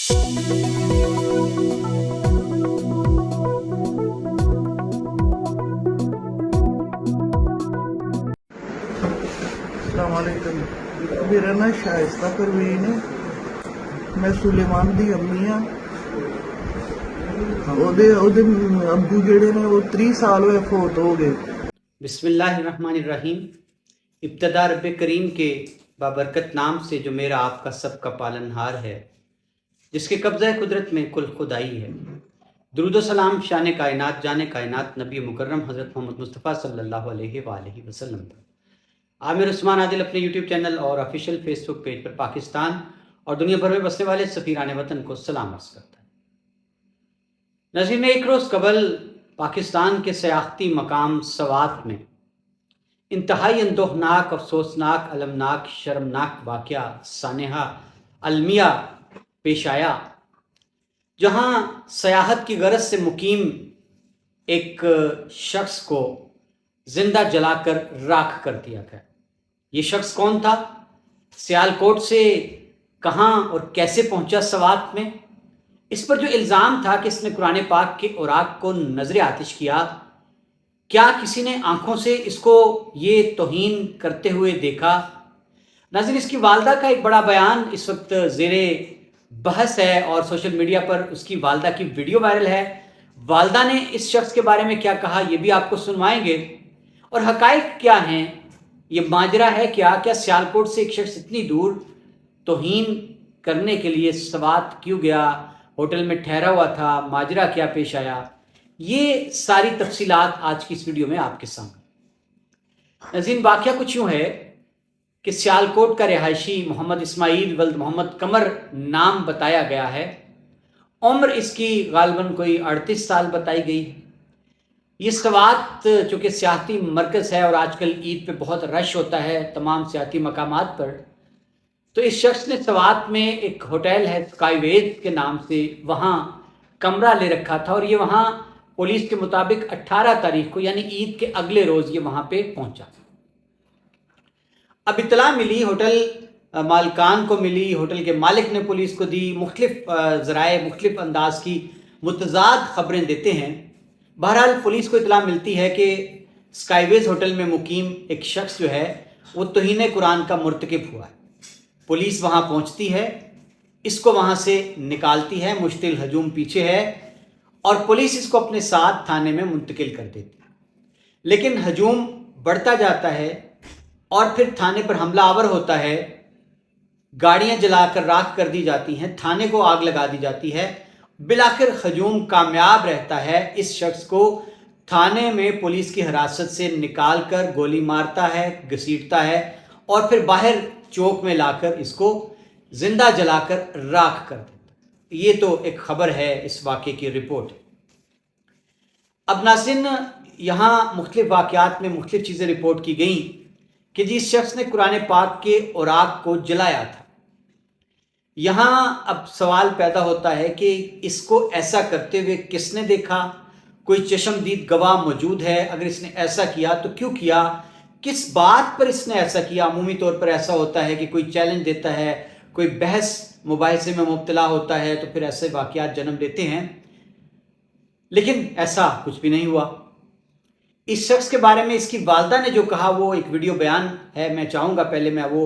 अस्सलामुअलैकुम। मेरा नाम शाइस्ता परवीन है। मैं सुलेमान दी अम्मी हाँ। ਉਹਦੇ ਅੱਬੂ ਜਿਹੜੇ ਨੇ ਉਹ 30 ਸਾਲ ਹੋਏ ਫੌਤ ਹੋ ਗਏ। बिस्मिल्लाहिर्रहमानिर्रहीम। इब्तदा रब करीम के बाबरकत नाम से जो मेरा आपका सबका पालनहार है, जिसके कब्ज़ा कुदरत में कुल खुदाई है। दुरूद सलाम शान कायनात जाने कायनात नबी मुकर्रम हज़रत मोहम्मद मुस्तफ़ा सल्लल्लाहु अलैहि वसल्लम पर। आमिर उस्मान आदिल अपने यूट्यूब चैनल और ऑफिशियल फेसबुक पेज पर पाकिस्तान और दुनिया भर में बसने वाले सफ़ीरान वतन को सलाम अर्ज़ करता है। नाज़रीन, एक रोज़ कबल पाकिस्तान के सयाहती मकाम सवात में इंतहाई अंदोहनाक, अफसोसनाक, अलमनाक, शर्मनाक वाक़या सानेहा अलमिया पेश आया, जहाँ सयाहत की गरज से मुकीम एक शख्स को जिंदा जलाकर राख कर दिया गया। ये शख्स कौन था? सियालकोट से कहाँ और कैसे पहुंचा सवात में? इस पर जो इल्ज़ाम था कि इसने कुरान पाक के औराक को नजर आतिश किया, क्या किसी ने आंखों से इसको ये तौहीन करते हुए देखा? नाज़रीन, इसकी वालदा का एक बड़ा बयान इस वक्त ज़ेरे बहस है और सोशल मीडिया पर उसकी वालदा की वीडियो वायरल है। वालदा ने इस शख्स के बारे में क्या कहा, ये भी आपको सुनवाएंगे। और हकाइक क्या हैं, ये माजरा है क्या सियालकोट से एक शख्स इतनी दूर तौहीन करने के लिए सवात क्यों गया, होटल में ठहरा हुआ था, माजरा क्या पेश आया, ये सारी तफसीलात आज की इस वीडियो में आपके सामने। नाज़रीन, वाक़या कुछ यूँ है कि सियालकोट का रिहायशी मोहम्मद इस्माइल वल्द मोहम्मद कमर नाम बताया गया है। उम्र इसकी गालिबन कोई 38 साल बताई गई है। ये सवात चूँकि सियाहती मरकज़ है और आजकल ईद पे बहुत रश होता है तमाम सियाहती मकामात पर, तो इस शख्स ने सवात में एक होटल है स्काईवेज के नाम से, वहाँ कमरा ले रखा था और ये वहाँ पुलिस के मुताबिक 18 तारीख को यानी ईद के अगले रोज़ ये वहाँ पे पहुँचा। अब इतला मिली, होटल मालिकान को मिली, होटल के मालिक ने पुलिस को दी, मुख्तलिफ ज़राए मुख्तलिफ अंदाज की मुतज़ाद ख़बरें देते हैं। बहरहाल पुलिस को इतला मिलती है कि स्काईवेज होटल में मुकीम एक शख्स जो है वो तौहीन कुरान का मुर्तकिब हुआ है। पुलिस वहाँ पहुँचती है, इसको वहाँ से निकालती है, मुश्तिल हजूम पीछे है और पुलिस इसको अपने साथ थाने में मुंतकिल कर देती है। लेकिन हजूम बढ़ता जाता है और फिर थाने पर हमला आवर होता है, गाड़ियाँ जलाकर राख कर दी जाती हैं, थाने को आग लगा दी जाती है। बिलाखिर हजूम कामयाब रहता है, इस शख्स को थाने में पुलिस की हिरासत से निकाल कर गोली मारता है, घसीटता है और फिर बाहर चौक में लाकर इसको जिंदा जलाकर राख कर देता। ये तो एक खबर है, इस वाक़े की रिपोर्ट। अब नाज़रीन, यहाँ मुख्तलिफ वाक़यात में मुख्तलिफ चीज़ें रिपोर्ट की गई कि जिस शख्स ने कुरान पाक के औराक को जलाया था। यहाँ अब सवाल पैदा होता है कि इसको ऐसा करते हुए किसने देखा? कोई चश्मदीद गवाह मौजूद है? अगर इसने ऐसा किया तो क्यों किया, किस बात पर इसने ऐसा किया? अमूमी तौर पर ऐसा होता है कि कोई चैलेंज देता है, कोई बहस मुबाहिसे में मुब्तला होता है तो फिर ऐसे वाक़यात जन्म लेते हैं, लेकिन ऐसा कुछ भी नहीं हुआ। इस शख्स के बारे में इसकी वालदा ने जो कहा वो एक वीडियो बयान है। मैं चाहूँगा पहले मैं वो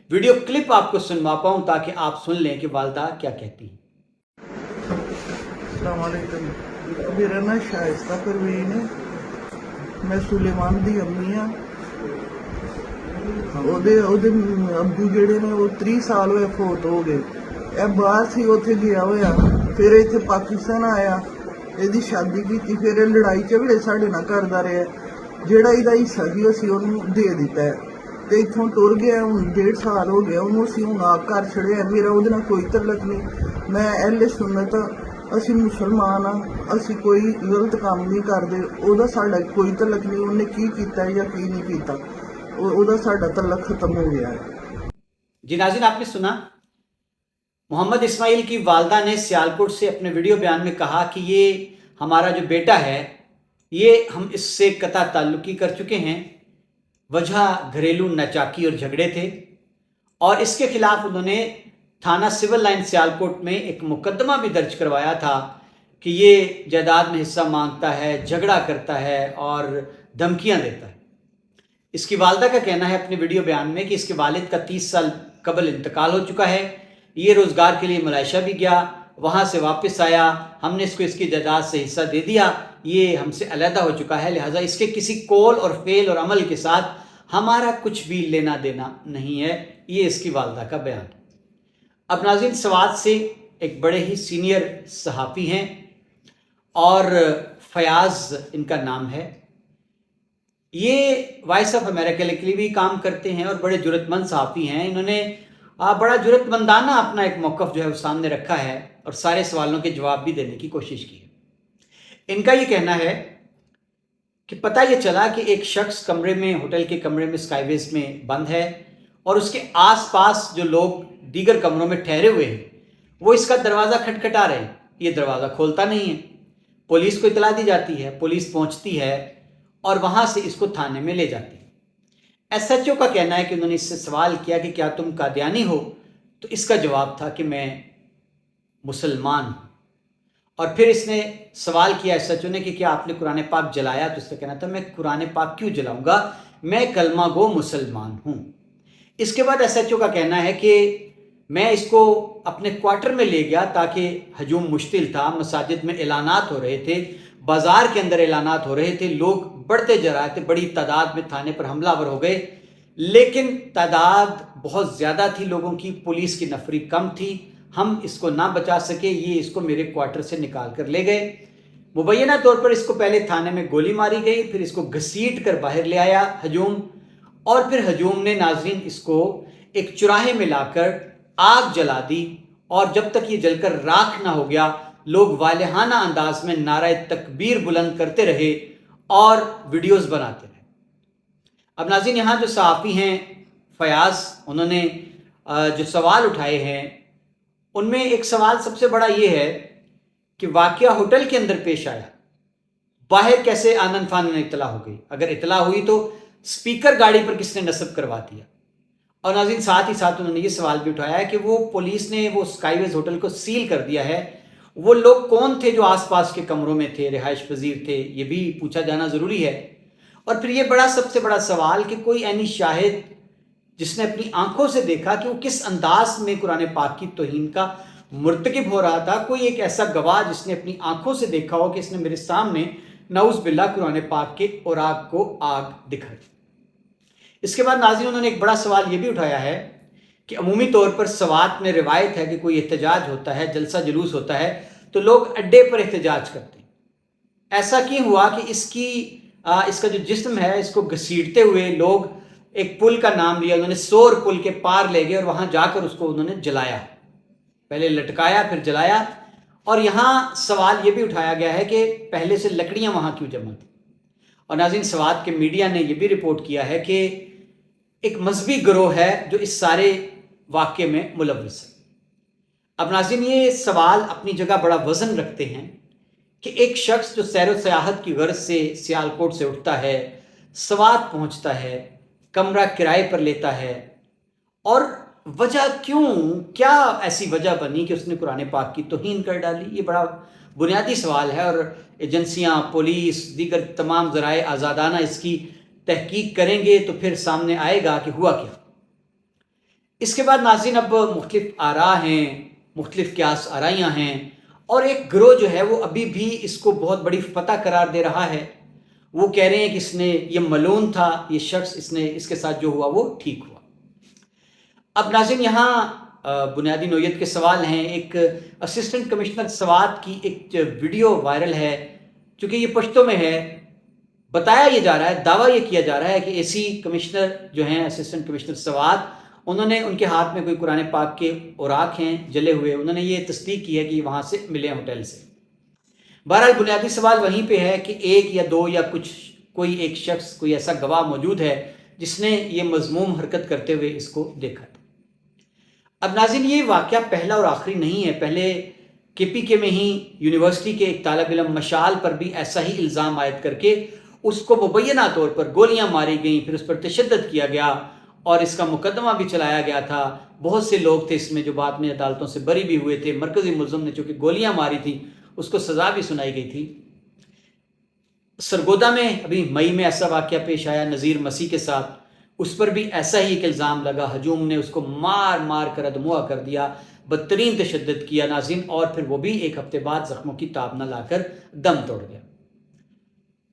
वीडियो क्लिप आपको सुनवा पाऊँ ताकि आप सुन लें कि वालदा क्या कहती हैं। अस्सलाम वालेकुम। मेरा नाम शाइस्ता परवीन है। मैं सुलेमान दी अम्मी हाँ। ਉਹਦੇ ਅੱਬੂ ਜਿਹੜੇ ਨੇ ਉਹ 30 ਸਾਲ ਹੋਏ ਫੌਤ ਹੋ ਗਏ। ਇਹ ਬਾਹਰ ਸੀ, ਉੱਥੇ ਗਿਆ ਹੋਇਆ, ਫਿਰ ਇੱਥੇ ਪਾਕਿਸਤਾਨ ਆਇਆ, ਇਹਦੀ ਸ਼ਾਦੀ ਕੀਤੀ, ਫਿਰ ਇਹ ਲੜਾਈ ਝਗੜੇ ਸਾਡੇ ਨਾਲ ਕਰਦਾ ਰਿਹਾ। ਜਿਹੜਾ ਇਹਦਾ ਹਿੱਸਾ ਸੀ ਅਸੀਂ ਉਹਨੂੰ ਦੇ ਦਿੱਤਾ ਹੈ ਤੇ ਇੱਥੋਂ ਟੁਰ ਗਿਆ। ਹੁਣ 1.5 ਸਾਲ ਹੋ ਗਿਆ ਉਹਨੂੰ, ਅਸੀਂ ਹੁਣ ਆਪ ਘਰ ਛੜਿਆ। ਮੇਰਾ ਉਹਦੇ ਨਾਲ ਕੋਈ ਤਲਕ ਨਹੀਂ। ਮੈਂ ਅਹਿਲੇ ਸੁन्नत, ਅਸੀਂ ਮੁਸਲਮਾਨ ਆ, ਅਸੀਂ ਕੋਈ ਗਲਤ ਕੰਮ ਨਹੀਂ ਕਰਦੇ। ਉਹਦਾ ਸਾਡਾ ਕੋਈ ਤਲਕ ਨਹੀਂ, ਉਹਨੇ ਕੀ ਕੀਤਾ ਜਾਂ ਕੀ ਨਹੀਂ ਕੀਤਾ, ਉਹਦਾ ਸਾਡਾ ਤਲਕ ਖਤਮ ਹੋ ਗਿਆ ਹੈ। जी नाज़रीन, आपने सुना मोहम्मद इस्माइल की वालदा ने सियालकोट से अपने वीडियो बयान में कहा कि ये हमारा जो बेटा है ये हम इससे कता ताल्लुकी कर चुके हैं। वजह घरेलू नाचाकी और झगड़े थे और इसके खिलाफ उन्होंने थाना सिविल लाइन सियालकोट में एक मुकदमा भी दर्ज करवाया था कि ये जायदाद में हिस्सा मांगता है, झगड़ा करता है और धमकियां देता है। इसकी वालदा का कहना है अपने वीडियो बयान में कि इसके वालिद का 30 साल कबल इंतकाल हो चुका है। ये रोज़गार के लिए मलेशिया भी गया, वहाँ से वापस आया, हमने इसको इसकी जायदाद से हिस्सा दे दिया, ये हमसे अलहदा हो चुका है, लिहाजा इसके किसी कौल और फेल और अमल के साथ हमारा कुछ भी लेना देना नहीं है। ये इसकी वालदा का बयान है। अब नाज़रीन, सवात से एक बड़े ही सीनियर सहाफ़ी हैं और फयाज़ इनका नाम है। ये वॉइस ऑफ अमेरिका के लिए भी काम करते हैं और बड़े जुरतमंद सहाफ़ी हैं। इन्होंने बड़ा जुरतमंदाना अपना एक मौक़िफ़ जो है वो सामने रखा है और सारे सवालों के जवाब भी देने की कोशिश की है। इनका ये कहना है कि पता ये चला कि एक शख्स कमरे में, होटल के कमरे में, स्काईवेज में बंद है और उसके आसपास जो लोग दीगर कमरों में ठहरे हुए हैं वो इसका दरवाज़ा खटखटा रहे हैं। ये दरवाज़ा खोलता नहीं है। पुलिस को इतला दी जाती है, पुलिस पहुंचती है और वहाँ से इसको थाने में ले जाती है। SHO का कहना है कि उन्होंने इससे सवाल किया कि क्या तुम कादियानी हो, तो इसका जवाब था कि मैं मुसलमान हूँ। और फिर इसने सवाल किया SHO ने कि क्या आपने कुरान पाक जलाया, तो इसका कहना था मैं कुरान पाक क्यों जलाऊंगा, मैं कलमा गो मुसलमान हूँ। इसके बाद SHO का कहना है कि मैं इसको अपने क्वार्टर में ले गया ताकि हजूम मुश्तिल था, मसाजिद में ऐलानात हो रहे थे, बाज़ार के अंदर ऐलानात हो रहे थे, लोग बढ़ते जा रहे थे, बड़ी तादाद में थाने पर हमलावर हो गए, लेकिन तादाद बहुत ज़्यादा थी लोगों की, पुलिस की नफरी कम थी, हम इसको ना बचा सके, ये इसको मेरे क्वार्टर से निकाल कर ले गए। मुबैना तौर पर इसको पहले थाने में गोली मारी गई, फिर इसको घसीट कर बाहर ले आया हजूम, और फिर हजूम ने नाज़रीन इसको एक चुराहे में लाकर आग जला दी और जब तक ये जलकर राख ना हो गया लोग वालिहाना अंदाज में नारे तकबीर बुलंद करते रहे और वीडियोस बनाते रहे। अब नाज़रीन, यहाँ जो सहाफ़ी हैं फयाज़, उन्होंने जो सवाल उठाए हैं उनमें एक सवाल सबसे बड़ा ये है कि वाक़या होटल के अंदर पेश आया, बाहर कैसे आनन फानन इतला हो गई, अगर इतला हुई तो स्पीकर गाड़ी पर किसने नस्ब करवा दिया। और नाज़रीन, साथ ही साथ उन्होंने ये सवाल भी उठाया है कि वो पुलिस ने वो स्काईवेज होटल को सील कर दिया है, वो लोग कौन थे जो आसपास के कमरों में थे, रिहाइश पजीर थे, ये भी पूछा जाना ज़रूरी है। और फिर ये सबसे बड़ा सवाल कि कोई ऐनी शाहिद जिसने अपनी आंखों से देखा कि वो किस अंदाज में कुरान पाक की तौहीन का मुर्तकिब हो रहा था, कोई एक ऐसा गवाह जिसने अपनी आंखों से देखा हो कि इसने मेरे सामने नऊज़ बिल्लाह कुरान पाक के औराक को आग दिखाई। इसके बाद नाज़रीन, उन्होंने एक बड़ा सवाल ये भी उठाया है कि अमूमी तौर पर सवात में रिवायत है कि कोई एहतजाज होता है, जलसा जुलूस होता है, तो लोग अड्डे पर एहतजाज करते हैं। ऐसा क्यों हुआ कि इसका जो जिस्म है इसको घसीटते हुए लोग एक पुल का नाम लिया, उन्होंने सोर पुल के पार ले गए और वहाँ जाकर उसको उन्होंने जलाया, पहले लटकाया फिर जलाया। और यहाँ सवाल ये भी उठाया गया है कि पहले से लकड़ियाँ वहाँ क्यों जमा थी। और नाज़रीन, सवात के मीडिया ने यह भी रिपोर्ट किया है कि एक मजहबी गिरोह है जो इस सारे वाक़े में मुलव्वस है। अब नाज़रीन, ये सवाल अपनी जगह बड़ा वज़न रखते हैं कि एक शख्स जो सैर व सयाहत की गर्ज से सियालकोट से उठता है, सवात पहुँचता है, कमरा किराए पर लेता है, और वजह क्यों, क्या ऐसी वजह बनी कि उसने कुरान पाक की तौहीन कर डाली, ये बड़ा बुनियादी सवाल है। और एजेंसियाँ, पुलिस, दीगर तमाम ज़राए आज़ादाना इसकी तहकीक करेंगे तो फिर सामने आएगा कि हुआ क्या। इसके बाद नाज़रीन, अब मुख्तलिफ आरा हैं, मुख्तलिफ क्यास आराइयाँ हैं, और एक गिरोह जो है वो अभी भी इसको बहुत बड़ी फतह करार दे रहा है। वो कह रहे हैं कि इसने, ये मलून था, ये शख्स, इसके साथ जो हुआ वो ठीक हुआ। अब नाज़रीन, यहाँ बुनियादी नोयत के सवाल हैं। एक असिस्टेंट कमिश्नर सवात की एक वीडियो वायरल है, चूँकि ये पश्तो में है, बताया ये जा रहा है, दावा ये किया जा रहा है कि AC कमिश्नर जो हैं, असिस्टेंट कमिश्नर सवात, उन्होंने, उनके हाथ में कोई कुरान पाक के औराक हैं जले हुए, उन्होंने ये तस्दीक की है कि वहाँ से मिले होटल से। बहरहाल बुनियादी सवाल वहीं पे है कि एक या दो या कोई एक शख्स, कोई ऐसा गवाह मौजूद है जिसने ये मज़मूम हरकत करते हुए इसको देखा था। अब नाज़रीन, ये वाक़या पहला और आखिरी नहीं है। पहले KPK में ही यूनिवर्सिटी के एक तालिब इल्म मशाल पर भी ऐसा ही इल्ज़ाम आयद करके उसको मुबैना तौर पर गोलियां मारी गई, फिर उस पर तशद्दुद किया गया اور اس کا مقدمہ بھی چلایا گیا تھا. بہت سے لوگ تھے اس میں جو بعد میں عدالتوں سے بری بھی ہوئے تھے. مرکزی ملزم نے چونکہ گولیاں ماری تھیں اس کو سزا بھی سنائی گئی تھی. سرگودا میں ابھی مئی میں ایسا واقعہ پیش آیا نذیر مسیح کے ساتھ. اس پر بھی ایسا ہی ایک الزام لگا. ہجوم نے اس کو مار مار کر ادموا کر دیا، بدترین تشدد کیا ناظرین، اور پھر وہ بھی ایک ہفتے بعد زخموں کی تاب نہ لا کر دم توڑ گیا.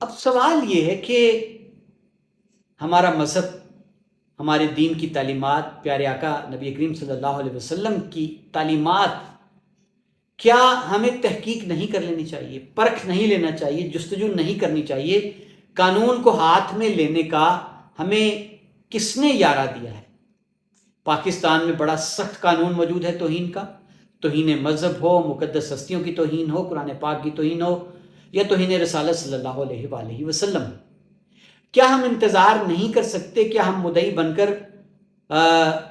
اب سوال یہ ہے کہ ہمارا مذہب، ہمارے دین کی تعلیمات، پیارے آقا نبی کریم صلی اللہ علیہ وسلم کی تعلیمات، کیا ہمیں تحقیق نہیں کر لینی چاہیے، پرکھ نہیں لینا چاہیے، جستجو نہیں کرنی چاہیے؟ قانون کو ہاتھ میں لینے کا ہمیں کس نے یارہ دیا ہے؟ پاکستان میں بڑا سخت قانون موجود ہے توہین کا. توہین مذہب ہو، مقدس ہستیوں کی توہین ہو، قرآن پاک کی توہین ہو، یا توہین رسالت صلی اللہ علیہ وآلہ وسلم. کیا ہم انتظار نہیں کر سکتے؟ کیا ہم مدعی بن کر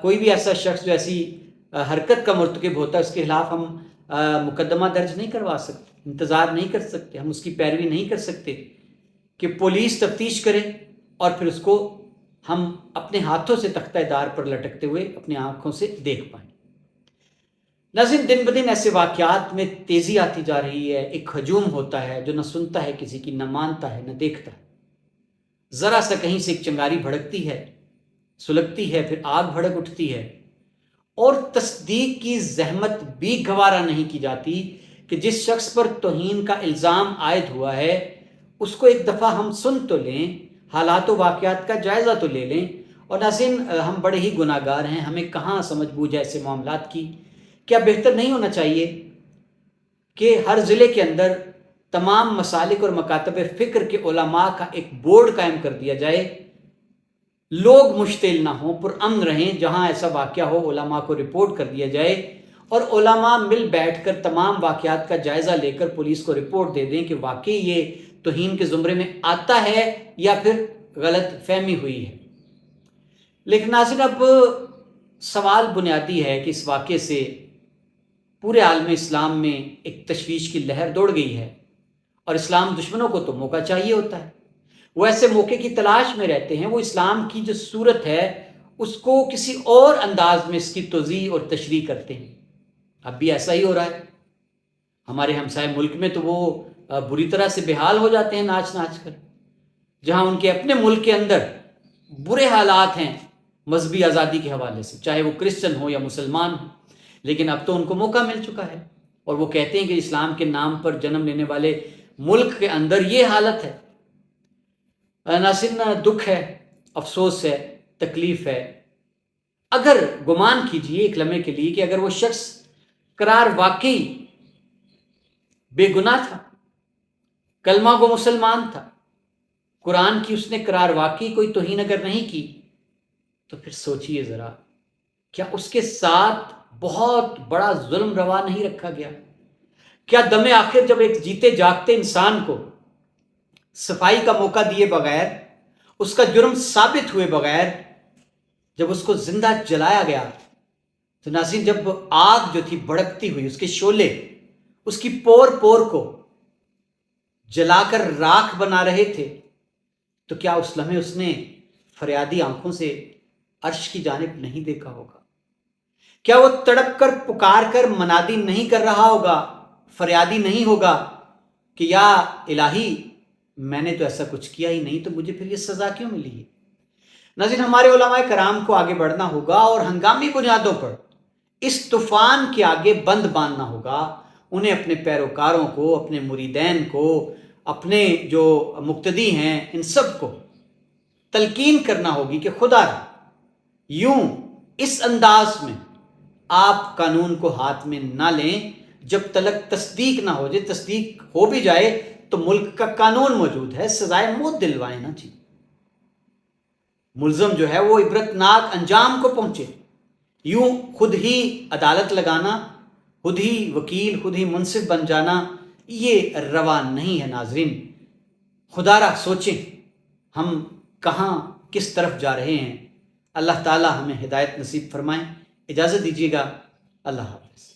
کوئی بھی ایسا شخص جو ایسی حرکت کا مرتکب ہوتا ہے اس کے خلاف ہم مقدمہ درج نہیں کروا سکتے؟ انتظار نہیں کر سکتے؟ ہم اس کی پیروی نہیں کر سکتے کہ پولیس تفتیش کرے اور پھر اس کو ہم اپنے ہاتھوں سے تختہ دار پر لٹکتے ہوئے اپنی آنکھوں سے دیکھ پائیں؟ ناظرین، دن بدن ایسے واقعات میں تیزی آتی جا رہی ہے. ایک ہجوم ہوتا ہے جو نہ سنتا ہے کسی کی، نہ مانتا ہے، نہ دیکھتا ہے. ذرا سا کہیں سے ایک چنگاری بھڑکتی ہے، سلگتی ہے، پھر آگ بھڑک اٹھتی ہے، اور تصدیق کی زحمت بھی گوارا نہیں کی جاتی کہ جس شخص پر توہین کا الزام عائد ہوا ہے اس کو ایک دفعہ ہم سن تو لیں، حالات و واقعات کا جائزہ تو لے لیں. اور ناظرین، ہم بڑے ہی گناہ گار ہیں، ہمیں کہاں سمجھ بوجھ ہے ایسے معاملات کی. کیا بہتر نہیں ہونا چاہیے کہ ہر ضلع کے اندر تمام مسالک اور مکاتب فکر کے علماء کا ایک بورڈ قائم کر دیا جائے، لوگ مشتعل نہ ہوں، پرامن رہیں، جہاں ایسا واقعہ ہو علماء کو رپورٹ کر دیا جائے اور علماء مل بیٹھ کر تمام واقعات کا جائزہ لے کر پولیس کو رپورٹ دے دیں کہ واقعی یہ توہین کے زمرے میں آتا ہے یا پھر غلط فہمی ہوئی ہے. لیکن ناظرین، اب سوال بنیادی ہے کہ اس واقعے سے پورے عالم اسلام میں ایک تشویش کی لہر دوڑ گئی ہے، اور اسلام دشمنوں کو تو موقع چاہیے ہوتا ہے. وہ ایسے موقع کی تلاش میں رہتے ہیں، وہ اسلام کی جو صورت ہے اس کو کسی اور انداز میں اس کی توضیح اور تشریح کرتے ہیں. اب بھی ایسا ہی ہو رہا ہے. ہمارے ہمسائے ملک میں تو وہ بری طرح سے بے حال ہو جاتے ہیں ناچ ناچ کر، جہاں ان کے اپنے ملک کے اندر برے حالات ہیں مذہبی آزادی کے حوالے سے، چاہے وہ کرسچن ہو یا مسلمان ہو. لیکن اب تو ان کو موقع مل چکا ہے اور وہ کہتے ہیں کہ اسلام کے نام پر جنم لینے والے ملک کے اندر یہ حالت ہے. ناظرین، دکھ ہے، افسوس ہے، تکلیف ہے. اگر گمان کیجئے ایک لمحے کے لیے کہ اگر وہ شخص قرار واقعی بے گناہ تھا، کلمہ گو مسلمان تھا، قرآن کی اس نے قرار واقعی کوئی توہین اگر نہیں کی، تو پھر سوچئے ذرا، کیا اس کے ساتھ بہت بڑا ظلم روا نہیں رکھا گیا؟ کیا دم آخر جب ایک جیتے جاگتے انسان کو صفائی کا موقع دیے بغیر، اس کا جرم ثابت ہوئے بغیر جب اس کو زندہ جلایا گیا، تو ناظرین جب آگ جو تھی بھڑکتی ہوئی، اس کے شعلے اس کی پور پور کو جلا کر راکھ بنا رہے تھے، تو کیا اس لمحے اس نے فریادی آنکھوں سے عرش کی جانب نہیں دیکھا ہوگا؟ کیا وہ تڑپ کر پکار کر منادی نہیں کر رہا ہوگا، فریادی نہیں ہوگا کہ یا الہی میں نے تو ایسا کچھ کیا ہی نہیں، تو مجھے پھر یہ سزا کیوں ملی ہے؟ ناظرین، ہمارے علماء کرام کو آگے بڑھنا ہوگا اور ہنگامی بنیادوں پر اس طوفان کے آگے بند باندھنا ہوگا. انہیں اپنے پیروکاروں کو، اپنے مریدین کو، اپنے جو مقتدی ہیں، ان سب کو تلقین کرنا ہوگی کہ خدا یوں اس انداز میں آپ قانون کو ہاتھ میں نہ لیں جب تلک تصدیق نہ ہو جائے. تصدیق ہو بھی جائے تو ملک کا قانون موجود ہے، سزائے موت دلوائے نا جی. ملزم جو ہے وہ عبرتناک انجام کو پہنچے. یوں خود ہی عدالت لگانا، خود ہی وکیل، خود ہی منصف بن جانا، یہ روا نہیں ہے. ناظرین، خدا را سوچیں ہم کہاں کس طرف جا رہے ہیں. اللہ تعالی ہمیں ہدایت نصیب فرمائیں. اجازت دیجیے گا. اللہ حافظ.